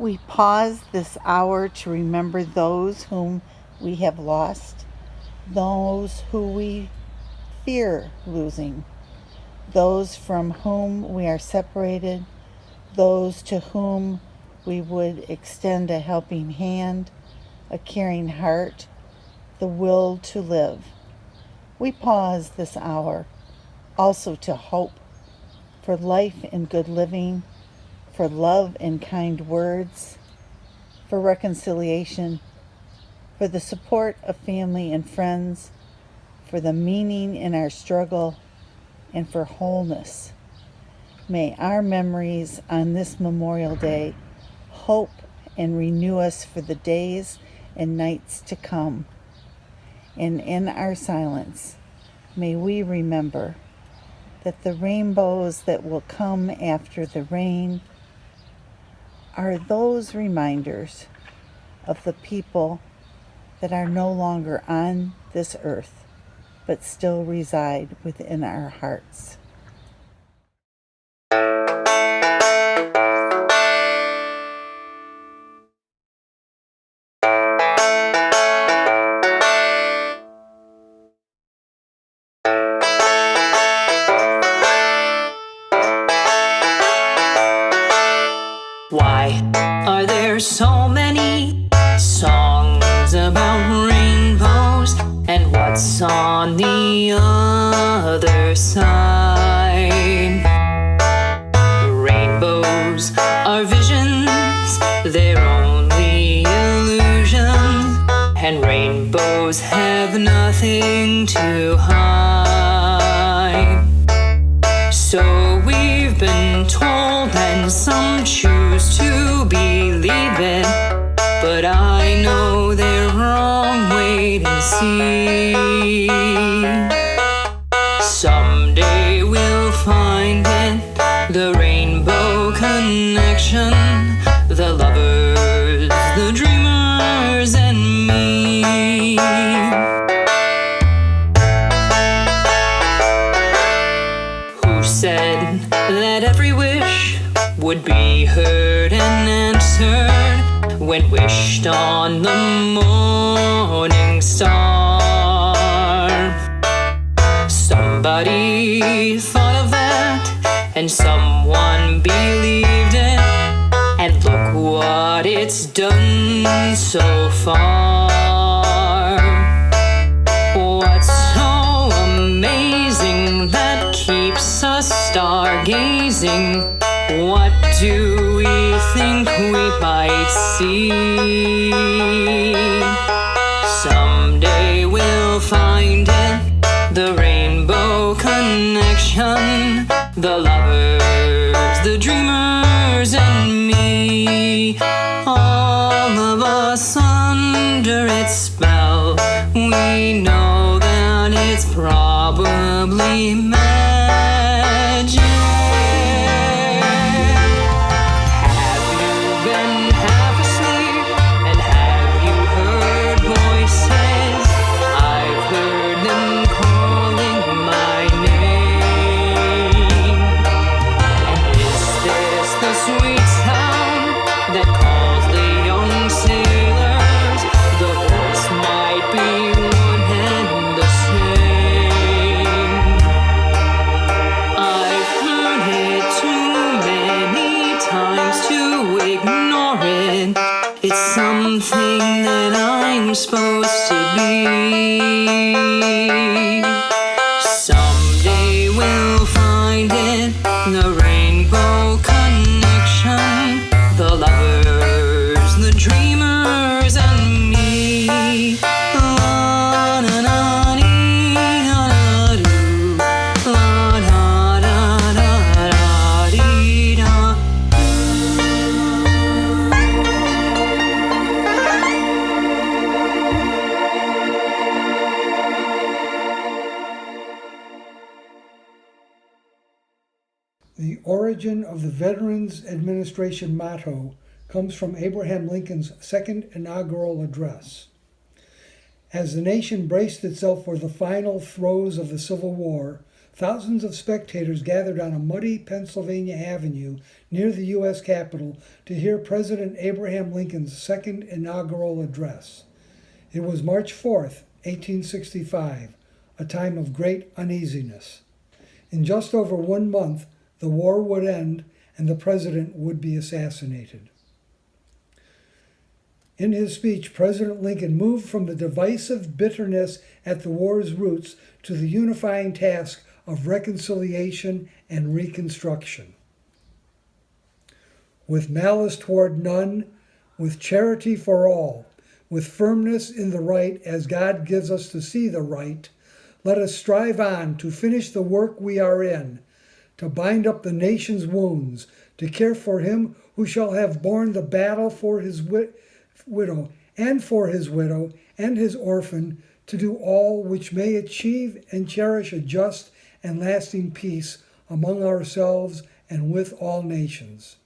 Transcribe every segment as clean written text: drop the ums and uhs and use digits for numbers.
We pause this hour to remember those whom we have lost, those who we fear losing, those from whom we are separated, those to whom we would extend a helping hand, a caring heart, the will to live. We pause this hour also to hope for life and good living, for love and kind words, for reconciliation, for the support of family and friends, for the meaning in our struggle, and for wholeness. May our memories on this Memorial Day hope and renew us for the days and nights to come. And in our silence, may we remember that the rainbows that will come after the rain are those reminders of the people that are no longer on this earth, but still reside within our hearts. Why are there so many songs about rainbows? And what's on the other side? Rainbows are visions, they're only illusions, and rainbows have nothing to hide. So we've been told, and some choose to believe it, but I know they're wrong. Wait and see. Someday we'll find it, the rainbow connection, the lovers, the dreamers, and me. Who said that every wish would be heard and answered when wished on the morning star? Somebody thought of that, and someone believed it, and look what it's done so far. What's so amazing that keeps us stargazing? What do we think we might see? Someday we'll find it, the rainbow connection, the lovers, the dreamers, and me. All of us under its spell, we know that it's probably magic. Have you been half asleep, and have you heard voices? I've heard them calling my name. And is this the sweet sound that calls the young sailors? The voice might be one and the same. I've heard it too many times to ignore it. It's something that I'm supposed to be. Someday we'll find it, the rainbow connection, the lovers, the dreamers, and me. La na na dee, na na doo. La na na na na dee da. The origin of the Veterans Administration motto comes from Abraham Lincoln's second inaugural address. As the nation braced itself for the final throes of the Civil War, thousands of spectators gathered on a muddy Pennsylvania avenue near the U.S. Capitol to hear President Abraham Lincoln's second inaugural address. It was March 4th, 1865, a time of great uneasiness. In just over 1 month, the war would end and the president would be assassinated. In his speech, President Lincoln moved from the divisive bitterness at the war's roots to the unifying task of reconciliation and reconstruction. With malice toward none, with charity for all, with firmness in the right as God gives us to see the right, let us strive on to finish the work we are in, to bind up the nation's wounds, to care for him who shall have borne the battle for his widow and his orphan, to do all which may achieve and cherish a just and lasting peace among ourselves and with all nations.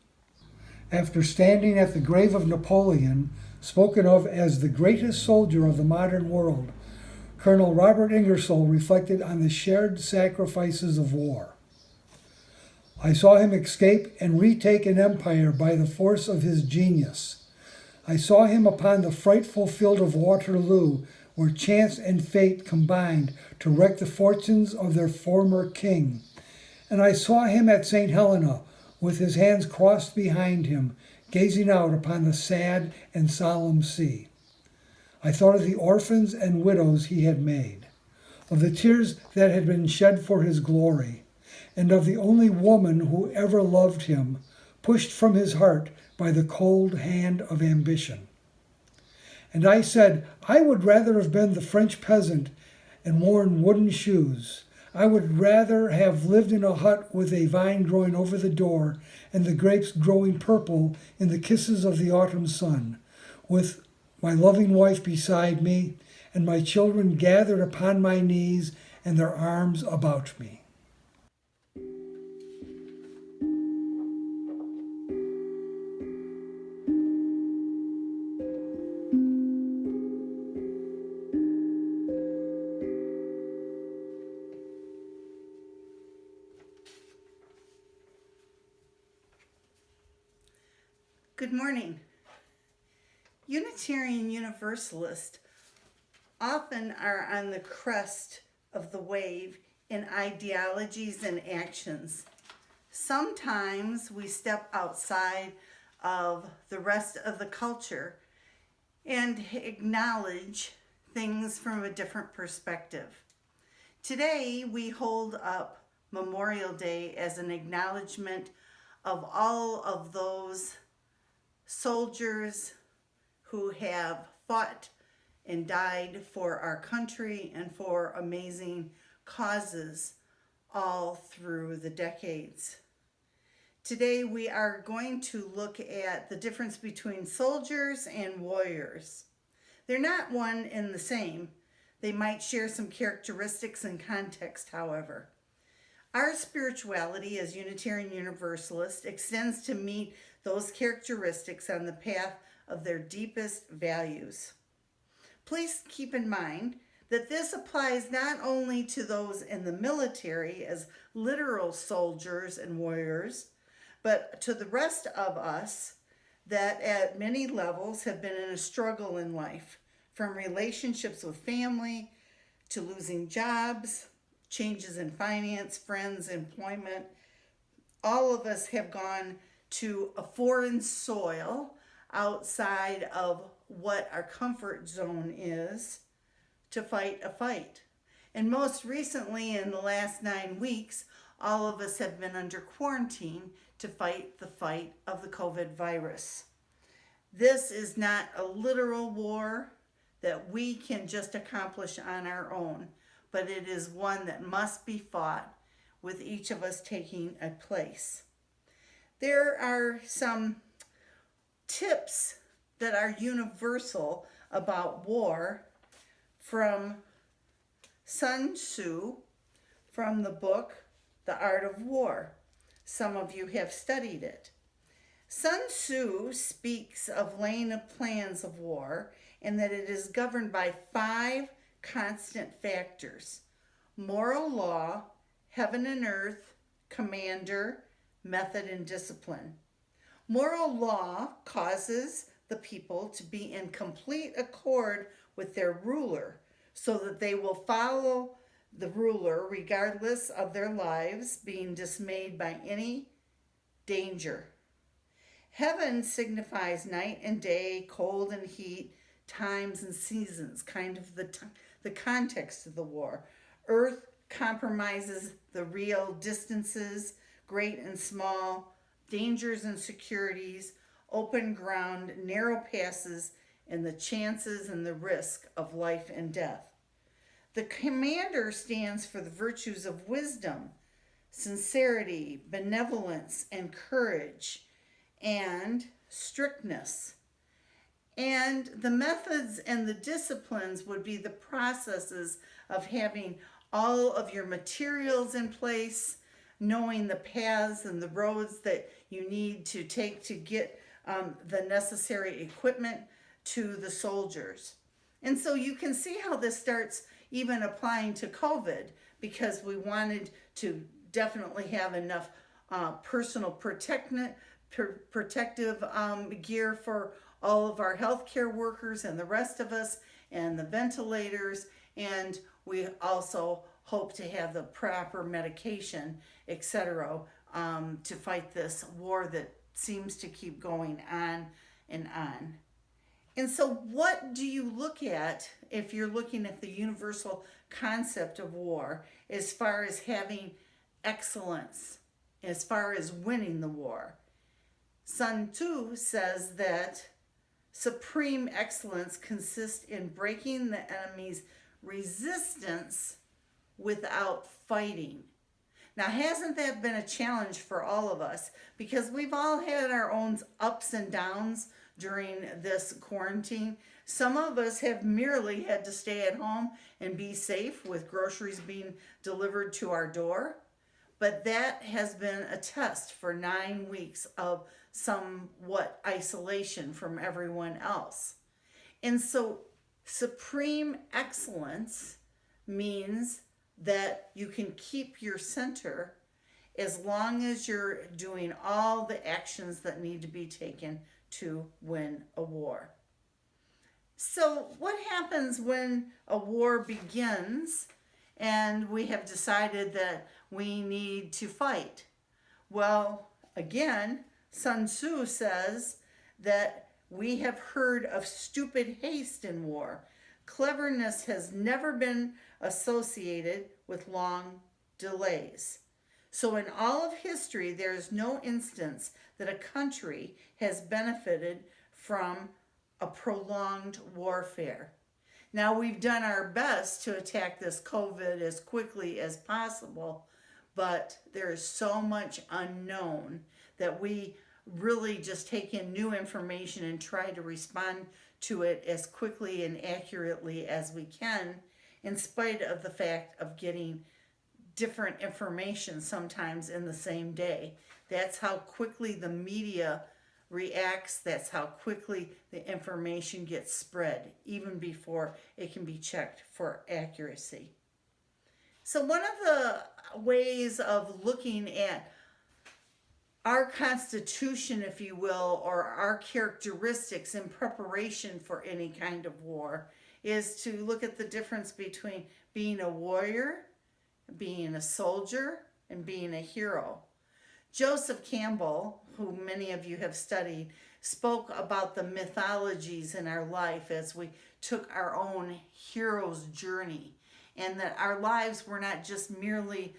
After standing at the grave of Napoleon, spoken of as the greatest soldier of the modern world, Colonel Robert Ingersoll reflected on the shared sacrifices of war. I saw him escape and retake an empire by the force of his genius. I saw him upon the frightful field of Waterloo, where chance and fate combined to wreck the fortunes of their former king. And I saw him at St. Helena, with his hands crossed behind him, gazing out upon the sad and solemn sea. I thought of the orphans and widows he had made, of the tears that had been shed for his glory, and of the only woman who ever loved him, pushed from his heart by the cold hand of ambition. And I said, I would rather have been the French peasant and worn wooden shoes. I would rather have lived in a hut with a vine growing over the door and the grapes growing purple in the kisses of the autumn sun, with my loving wife beside me and my children gathered upon my knees and their arms about me. Good morning. Unitarian Universalist often are on the crest of the wave in ideologies and actions. Sometimes we step outside of the rest of the culture and acknowledge things from a different perspective. Today we hold up Memorial Day as an acknowledgement of all of those soldiers who have fought and died for our country and for amazing causes all through the decades. Today we are going to look at the difference between soldiers and warriors. They're not one and the same. They might share some characteristics and context, however. Our spirituality as Unitarian Universalist extends to meet those characteristics on the path of their deepest values. Please keep in mind that this applies not only to those in the military as literal soldiers and warriors, but to the rest of us that at many levels have been in a struggle in life, from relationships with family to losing jobs, changes in finance, friends, employment. All of us have gone to a foreign soil outside of what our comfort zone is to fight a fight. And most recently, in the last 9 weeks, all of us have been under quarantine to fight the fight of the COVID virus. This is not a literal war that we can just accomplish on our own, but it is one that must be fought with each of us taking a place. There are some tips that are universal about war from Sun Tzu from the book The Art of War. Some of you have studied it. Sun Tzu speaks of laying of plans of war and that it is governed by 5 constant factors: moral law, heaven and earth, commander, method, and discipline. Moral law causes the people to be in complete accord with their ruler, so that they will follow the ruler regardless of their lives being dismayed by any danger. Heaven signifies night and day, cold and heat, times and seasons, kind of the context of the war. Earth compromises the real distances, great and small, dangers and securities, open ground, narrow passes, and the chances and the risk of life and death. The commander stands for the virtues of wisdom, sincerity, benevolence, and courage, and strictness. And the methods and the disciplines would be the processes of having all of your materials in place, knowing the paths and the roads that you need to take to get the necessary equipment to the soldiers. And so you can see how this starts even applying to COVID, because we wanted to definitely have enough personal protective gear for all of our healthcare workers and the rest of us, and the ventilators, and we also hope to have the proper medication, etc., to fight this war that seems to keep going on and on. And so what do you look at if you're looking at the universal concept of war as far as having excellence, as far as winning the war? Sun Tzu says that supreme excellence consists in breaking the enemy's resistance without fighting. Now, hasn't that been a challenge for all of us? Because we've all had our own ups and downs during this quarantine. Some of us have merely had to stay at home and be safe with groceries being delivered to our door. But that has been a test for 9 weeks of somewhat isolation from everyone else. And so supreme excellence means that you can keep your center as long as you're doing all the actions that need to be taken to win a war. So what happens when a war begins and we have decided that we need to fight? Well, again, Sun Tzu says that we have heard of stupid haste in war. Cleverness has never been associated with long delays. So in all of history, there is no instance that a country has benefited from a prolonged warfare. Now, we've done our best to attack this COVID as quickly as possible, but there is so much unknown that we really just take in new information and try to respond to it as quickly and accurately as we can, in spite of the fact of getting different information sometimes in the same day. That's how quickly the media reacts. That's how quickly the information gets spread, even before it can be checked for accuracy. So one of the ways of looking at our constitution, if you will, or our characteristics in preparation for any kind of war, is to look at the difference between being a warrior, being a soldier, and being a hero. Joseph Campbell, who many of you have studied, spoke about the mythologies in our life as we took our own hero's journey, and that our lives were not just merely,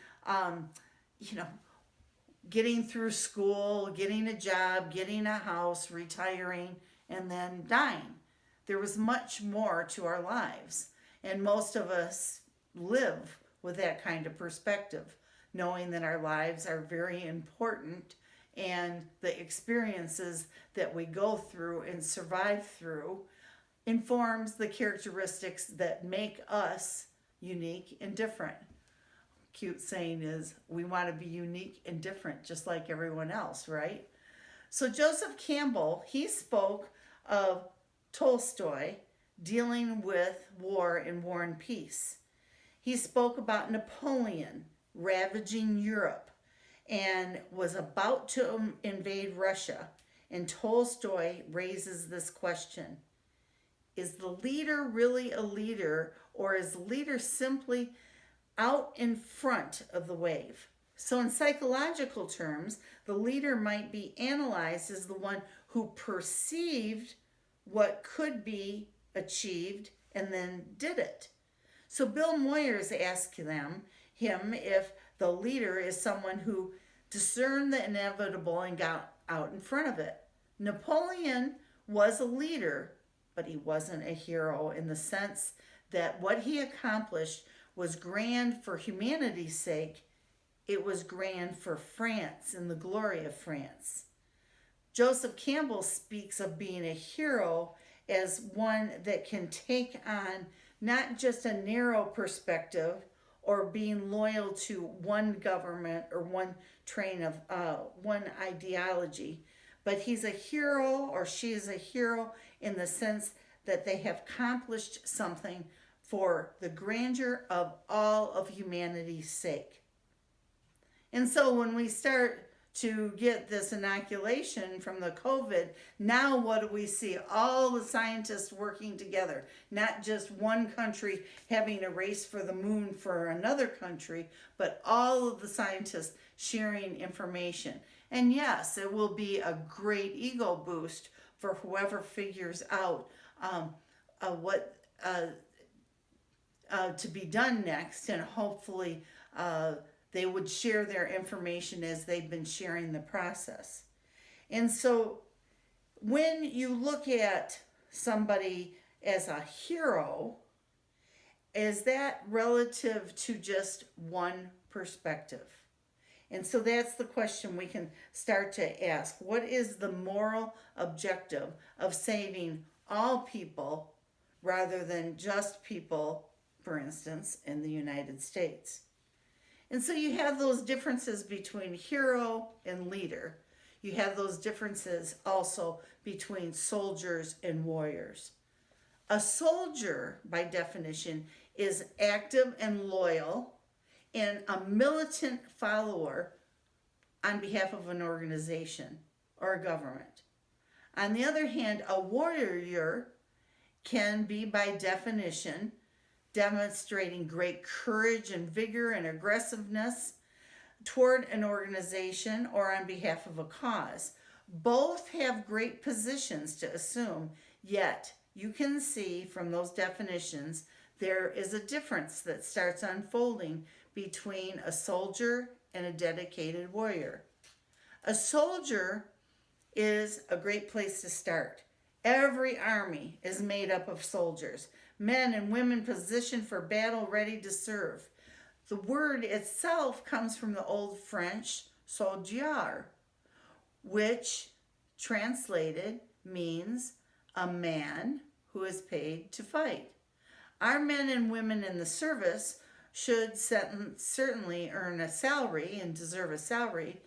getting through school, getting a job, getting a house, retiring, and then dying. There was much more to our lives, and most of us live with that kind of perspective, knowing that our lives are very important, and the experiences that we go through and survive through informs the characteristics that make us unique and different. Cute saying is, we want to be unique and different just like everyone else, right? So Joseph Campbell, he spoke of Tolstoy dealing with war and war and peace. He spoke about Napoleon ravaging Europe and was about to invade Russia. And Tolstoy raises this question: is the leader really a leader, or is the leader simply out in front of the wave? So, in psychological terms, the leader might be analyzed as the one who perceived what could be achieved and then did it. So, Bill Moyers asked him if the leader is someone who discerned the inevitable and got out in front of it. Napoleon was a leader, but he wasn't a hero in the sense that what he accomplished was grand for humanity's sake. It was grand for France and the glory of France. Joseph Campbell speaks of being a hero as one that can take on not just a narrow perspective or being loyal to one government or one train of one ideology, but he's a hero, or she is a hero, in the sense that they have accomplished something for the grandeur of all of humanity's sake. And so when we start to get this inoculation from the COVID, now what do we see? All the scientists working together, not just one country having a race for the moon for another country, but all of the scientists sharing information. And yes, it will be a great ego boost for whoever figures out what to be done next, and hopefully they would share their information as they've been sharing the process. And so when you look at somebody as a hero, is that relative to just one perspective? And so that's the question we can start to ask. What is the moral objective of saving all people rather than just people, for instance, in the United States? And so you have those differences between hero and leader. You have those differences also between soldiers and warriors. A soldier, by definition, is active and loyal and a militant follower on behalf of an organization or a government. On the other hand, a warrior can be, by definition, demonstrating great courage and vigor and aggressiveness toward an organization or on behalf of a cause. Both have great positions to assume, yet you can see from those definitions there is a difference that starts unfolding between a soldier and a dedicated warrior. A soldier is a great place to start. Every army is made up of soldiers, men and women positioned for battle, ready to serve. The word itself comes from the Old French soldier, which translated means a man who is paid to fight. Our men and women in the service should certainly earn a salary and deserve a salary,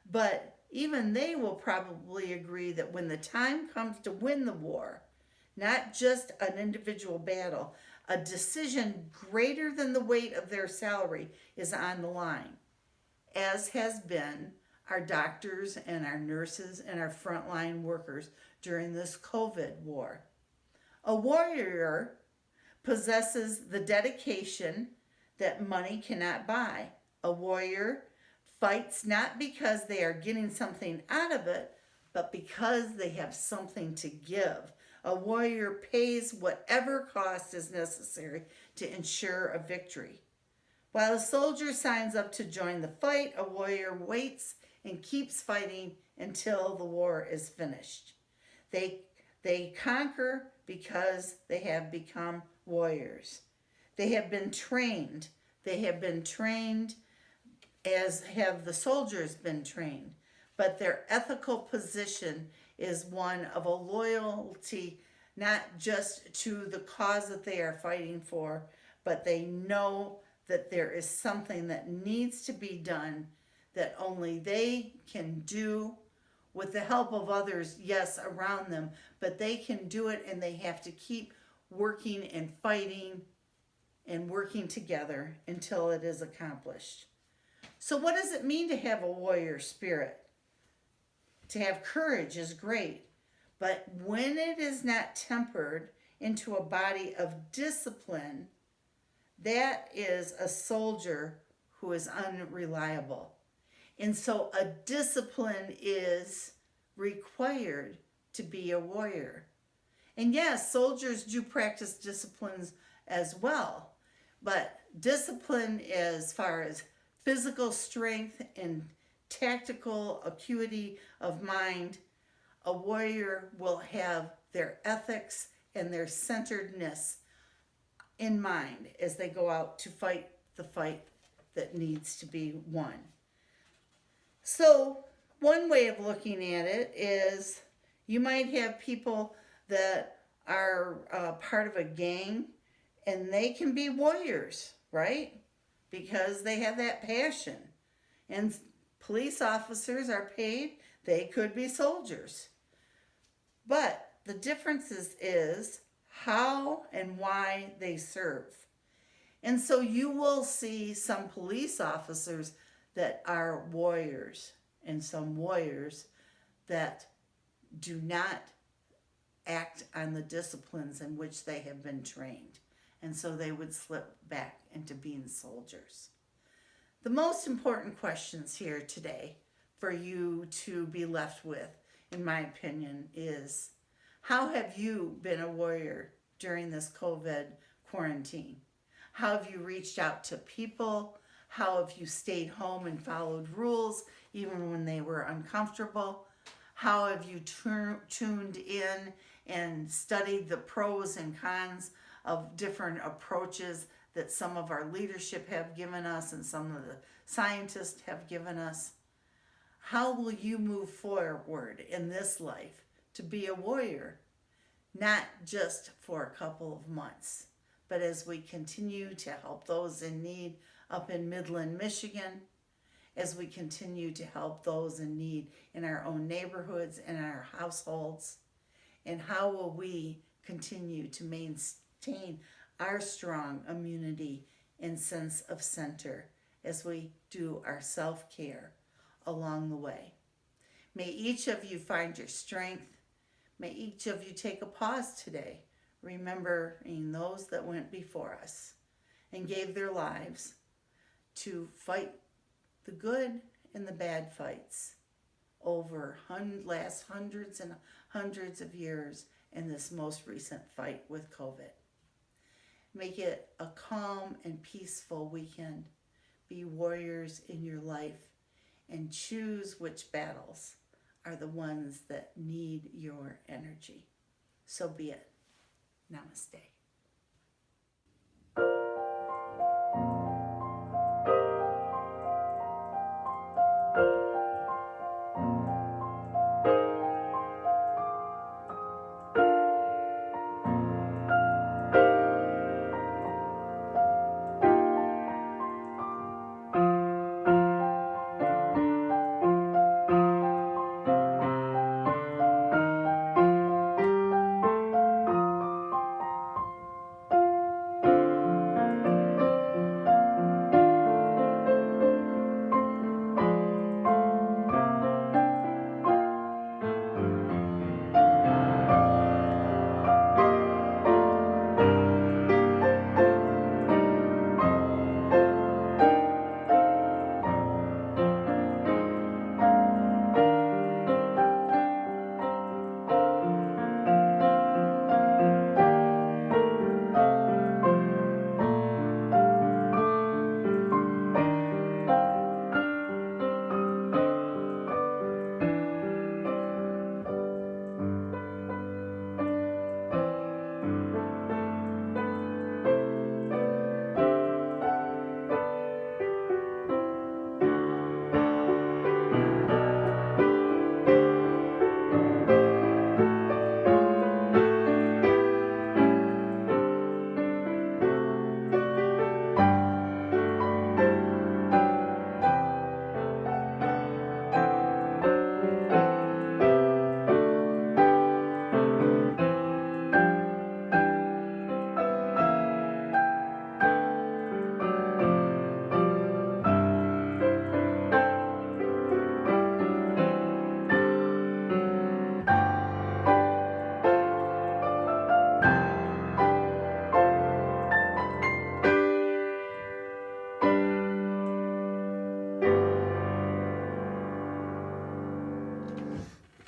but even they will probably agree that when the time comes to win the war, not just an individual battle, a decision greater than the weight of their salary is on the line, as has been our doctors and our nurses and our frontline workers during this COVID war. A warrior possesses the dedication that money cannot buy. A warrior fights not because they are getting something out of it, but because they have something to give. A warrior pays whatever cost is necessary to ensure a victory. While a soldier signs up to join the fight, a warrior waits and keeps fighting until the war is finished. They conquer because they have become warriors. They have been trained. They have been trained as have the soldiers been trained. But their ethical position is one of a loyalty, not just to the cause that they are fighting for, but they know that there is something that needs to be done that only they can do with the help of others, yes, around them, but they can do it, and they have to keep working and fighting and working together until it is accomplished. So, what does it mean to have a warrior spirit? To have courage is great, but when it is not tempered into a body of discipline, that is a soldier who is unreliable. And so, a discipline is required to be a warrior. And yes, soldiers do practice disciplines as well, but discipline as far as physical strength and tactical acuity of mind, a warrior will have their ethics and their centeredness in mind as they go out to fight the fight that needs to be won. So, one way of looking at it is you might have people that are part of a gang and they can be warriors, right? Because they have that passion. And police officers are paid, they could be soldiers. But the difference is how and why they serve. And so you will see some police officers that are warriors and some warriors that do not act on the disciplines in which they have been trained. And so they would slip back into being soldiers. The most important questions here today for you to be left with, in my opinion, is how have you been a warrior during this COVID quarantine? How have you reached out to people? How have you stayed home and followed rules even when they were uncomfortable? How have you tuned in and studied the pros and cons of different approaches that some of our leadership have given us and some of the scientists have given us? How will you move forward in this life to be a warrior? Not just for a couple of months, but as we continue to help those in need up in Midland, Michigan, as we continue to help those in need in our own neighborhoods and our households, and how will we continue to maintain our strong immunity and sense of center as we do our self-care along the way. May each of you find your strength. May each of you take a pause today, remembering those that went before us and gave their lives to fight the good and the bad fights over last hundreds and hundreds of years in this most recent fight with COVID. Make it a calm and peaceful weekend. Be warriors in your life and choose which battles are the ones that need your energy. So be it. Namaste.